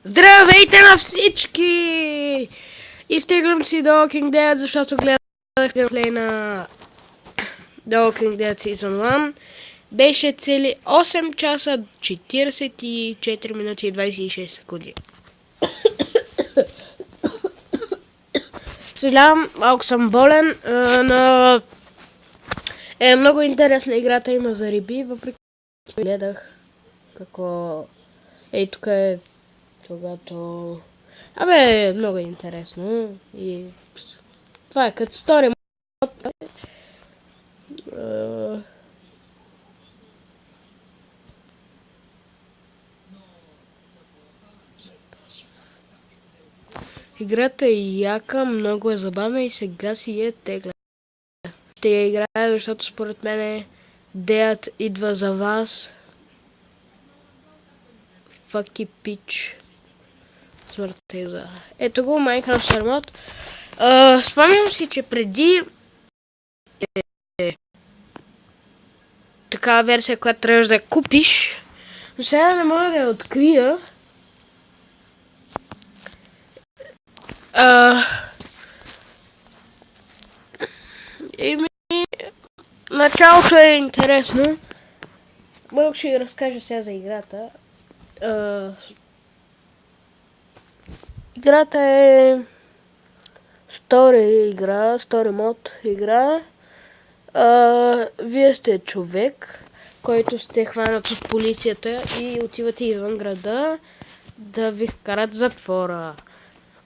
Здравейте на всички! Изтеглям си The Walking Dead, защото гледах геймплей на The Walking Dead Season 1. Беше цели 8 часа, 44 минути и 26 секунди. Съжалявам, малко съм болен, но е много интересна играта, има за риби, въпреки че гледах какво... Ей, тук е когато... Абе, много интересно и това е като стори мод. Играта е яка, много е забавна и сега си е тегля. Ще я играя, защото според мен Деят идва за вас. Факи пич. Смъртта идва. Ето го, Minecraft Star Mod. Спомням си, че преди такава версия, която трябваш да я купиш, но сега не мога да я открия. Началото е интересно. Малко ще ви разкажа сега за играта. Играта е Story мод игра. Вие сте човек, който сте хванат от полицията и отивате извън града да ви вкарат в затвора.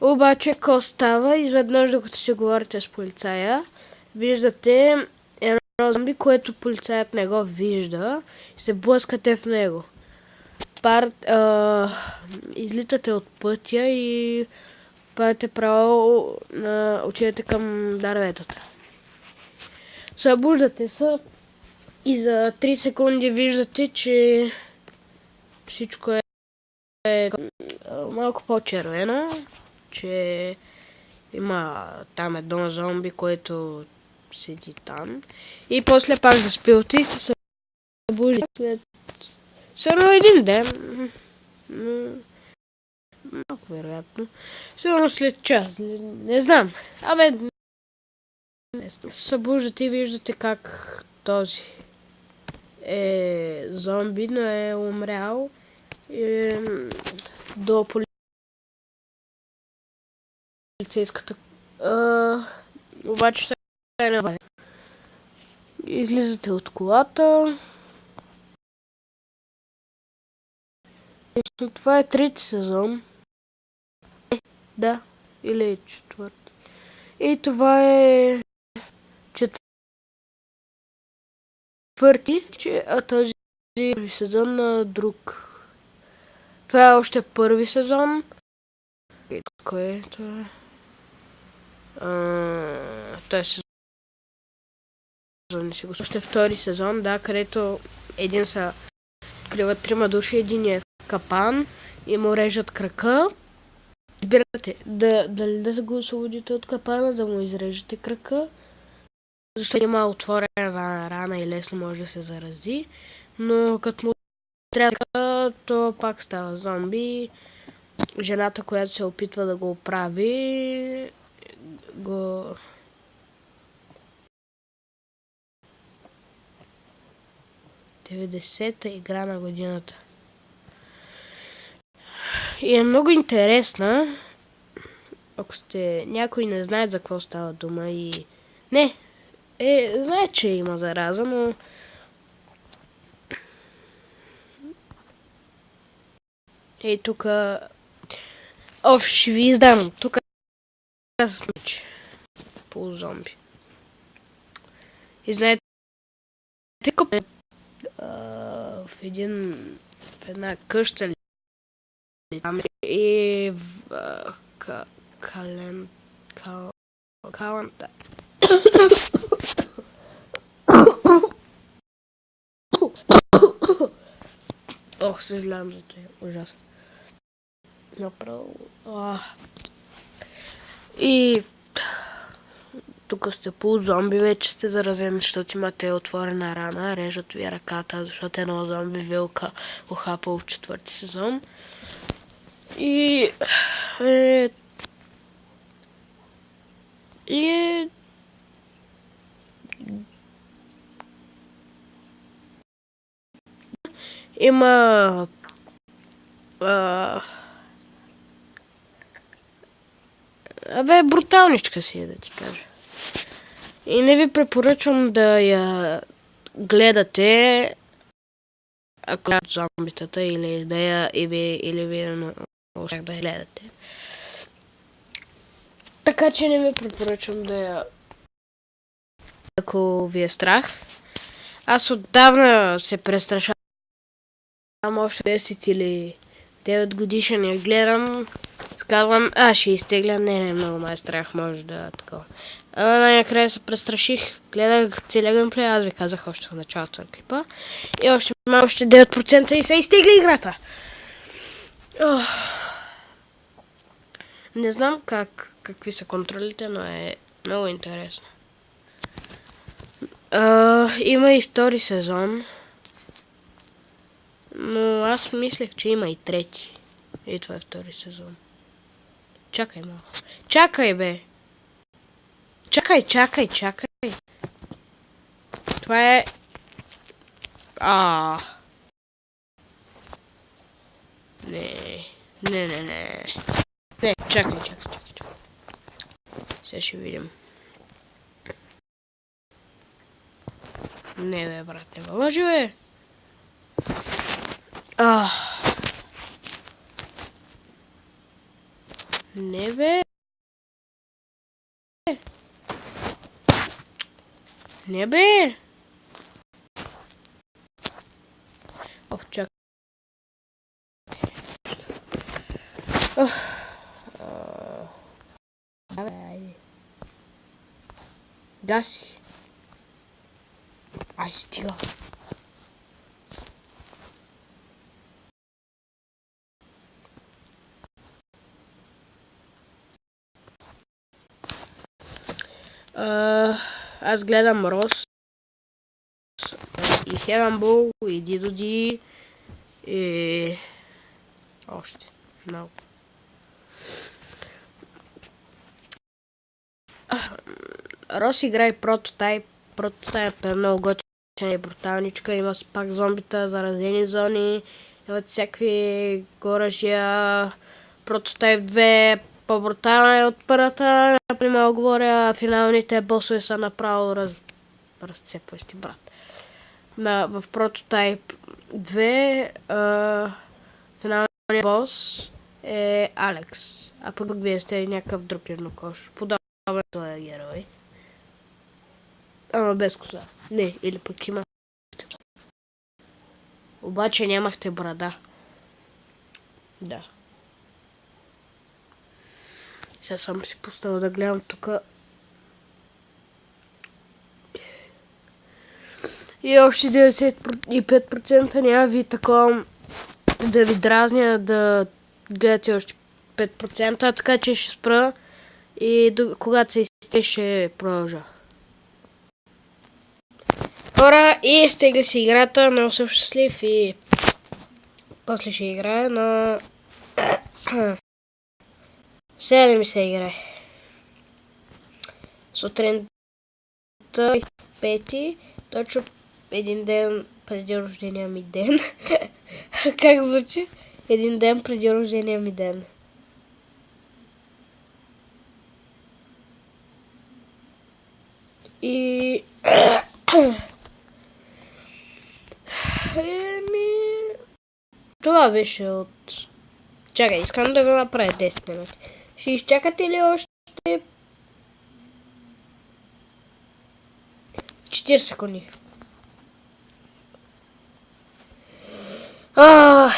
Обаче, какво става? Изведнъж, докато се говорите с полицая, виждате едно зомби, което полицаят не го вижда и се блъскате в него. Излитате от пътя и падате право, отидете към дърветата. Събуждате се и за 3 секунди виждате, че всичко е малко по-червено, че има там едно зомби, което седи там. И после пак заспивате и се събуждате след само един ден. Малко вероятно. Сигурно след час. Не знам. Събуждате и виждате как този е зомби, но е умрял. До полицейската. Обаче той не валя. Излизате от колата. Това е трети сезон. Да, или е четвърти. И това е четвърти, а този първи сезон на друг. Това е още първи сезон. Кой е това? Той е сезон. Още втори сезон, да, където един са откриват 3 души, един е в капан и му режат крака. Избирате дали да го освободите от капана, да му изрежете крака, защото има отворена рана и лесно може да се зарази, но като му трябва, то пак става зомби. Жената, която се опитва да го оправи, го... 90-та игра на годината. И е много интересна. Ако сте... Някои не знаят за какво става дума и... Не! Знае, че има зараза, но... Ей, тука... Ще ви издам. Тука... Аз мъче. Полузомби. И знаете... В една къща ли там и в каланта. Съжалявам за това. Ужасно. Направо. И тук сте полузомби, вече сте заразени, защото имате отворена рана, режат ви ръката, защото едно зомби ви охапало в четвърти сезон. И има бруталничка си е, да ти кажа. И не ви препоръчвам да я гледате, ако зомбитата, или да я или ви не можах да я гледате. Така че не ви препоръчвам да я, ако ви е страх. Аз отдавна се престрашавам, още 10 или 9 годишен я гледам. Казвам, ще изтегля, не, много ме е страх, може да такова. Накрая се престраших, гледах целия геймплей, аз ви казах още в началото на клипа. И още 9% и се изтегли играта. Не знам какви са контролите, но е много интересно. Има и втори сезон. Но аз мислех, че има и трети. И това е втори сезон. Чакай малко. Чакай, бе! Чакай! Това е... Не. Не, чакай. Сега ще видим. Не, бе, брат, не лъжи, бе! Не, бе! Не, бе! Чакай. Айде. Гаси. Ай, стига. Аз гледам Рос и Херамбол и Дидоди и още много. Рос игра и Прототайп. Прототайп е много готина и бруталничка. Има пак зомбита, заразени зони, имат всякакви оръжия. Прототайп 2 по-брутална е от първата. Не мога да говоря, финалните босове са направо разцепващи, брат. В Прототайп 2 финалният бос е Алекс, а пък вие сте някакъв друг еднокош. Подобен този герой. Ама без коса. Не, или пък има. Обаче нямахте брада. Да. Сега съм си пуснал да гледам тук. И още 95% няма ви такова да ви дразня да гледате още 5%, така че ще спра и когато се изтегли ще продължа. Хора, и изтегли си играта, много съм щастлив и после ще играя, но сега не ми се играе. Сутринта 5, точно един ден преди рождения ми ден. Как звучи? Един ден преди рождения ми ден. И... Това беше от... Чакай, искам да го направя 10 минути. Ще изчакате ли още 40 секунди?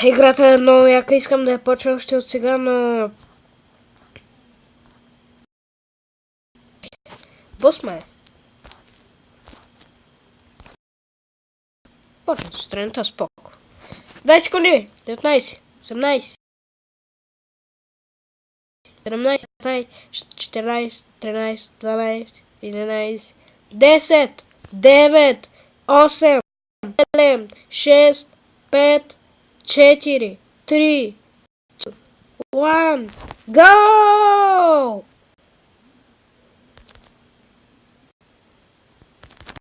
Играта е много яка, искам да я почва още от сега, но... Бос ме. Почва сутринта споко. 20 секунди, 19, 18, 17, 15, 14, 13, 12, 11, 10, 9, 8, 7, 6, 5, 4, 3, one, go!